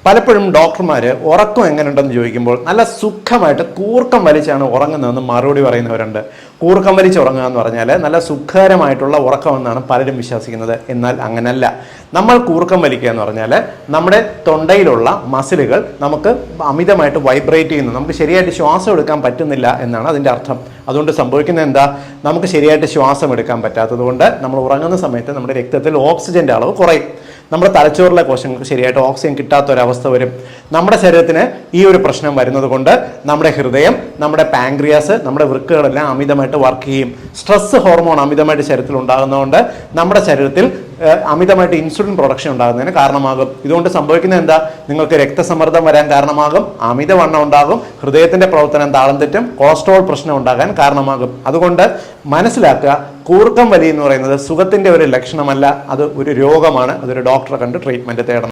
പലപ്പോഴും ഡോക്ടർമാർ ഉറക്കം എങ്ങനെയുണ്ടെന്ന് ചോദിക്കുമ്പോൾ നല്ല സുഖമായിട്ട് കൂർക്കം വലിച്ചാണ് ഉറങ്ങുന്നതെന്ന് മറുപടി പറയുന്നവരുണ്ട്. കൂർക്കം വലിച്ച് ഉറങ്ങുക എന്ന് പറഞ്ഞാൽ നല്ല സുഖകരമായിട്ടുള്ള ഉറക്കമെന്നാണ് പലരും വിശ്വസിക്കുന്നത്. എന്നാൽ അങ്ങനല്ല. നമ്മൾ കൂർക്കം വലിക്കുക എന്ന് പറഞ്ഞാൽ നമ്മുടെ തൊണ്ടയിലുള്ള മസിലുകൾ നമുക്ക് അമിതമായിട്ട് വൈബ്രേറ്റ് ചെയ്യുന്നു, നമുക്ക് ശരിയായിട്ട് ശ്വാസം എടുക്കാൻ പറ്റുന്നില്ല എന്നാണ് അതിൻ്റെ അർത്ഥം. അതുകൊണ്ട് സംഭവിക്കുന്നത് എന്താ, നമുക്ക് ശരിയായിട്ട് ശ്വാസം എടുക്കാൻ പറ്റാത്തത് കൊണ്ട് നമ്മൾ ഉറങ്ങുന്ന സമയത്ത് നമ്മുടെ രക്തത്തിൽ ഓക്സിജൻ്റെ അളവ് കുറയും. നമ്മുടെ തലച്ചോറിലെ കോശങ്ങൾക്ക് ശരിയായിട്ട് ഓക്സിജൻ കിട്ടാത്തൊരവസ്ഥ വരും. നമ്മുടെ ശരീരത്തിന് ഈ ഒരു പ്രശ്നം വരുന്നത് കൊണ്ട് നമ്മുടെ ഹൃദയം, നമ്മുടെ പാൻക്രിയാസ്, നമ്മുടെ വൃക്കകളെല്ലാം അമിതമായിട്ട് വർക്ക് ചെയ്യും. സ്ട്രെസ് ഹോർമോൺ അമിതമായിട്ട് ശരീരത്തിൽ ഉണ്ടാകുന്നതുകൊണ്ട് നമ്മുടെ ശരീരത്തിൽ അമിതമായിട്ട് ഇൻസുലിൻ പ്രൊഡക്ഷൻ ഉണ്ടാകുന്നതിന് കാരണമാകും. ഇതുകൊണ്ട് സംഭവിക്കുന്നത് എന്താ, നിങ്ങൾക്ക് രക്തസമ്മർദ്ദം വരാൻ കാരണമാകും, അമിതവണ്ണം ഉണ്ടാകും, ഹൃദയത്തിന്റെ പ്രവർത്തനം താളം തെറ്റും, കൊളസ്ട്രോൾ പ്രശ്നം ഉണ്ടാകാൻ കാരണമാകും. അതുകൊണ്ട് മനസ്സിലാക്കുക, കൂർക്കം വലി എന്ന് പറയുന്നത് സുഖത്തിന്റെ ഒരു ലക്ഷണമല്ല, അത് ഒരു രോഗമാണ്. അതൊരു ഡോക്ടറെ കണ്ട് ട്രീറ്റ്മെന്റ് തേടണം.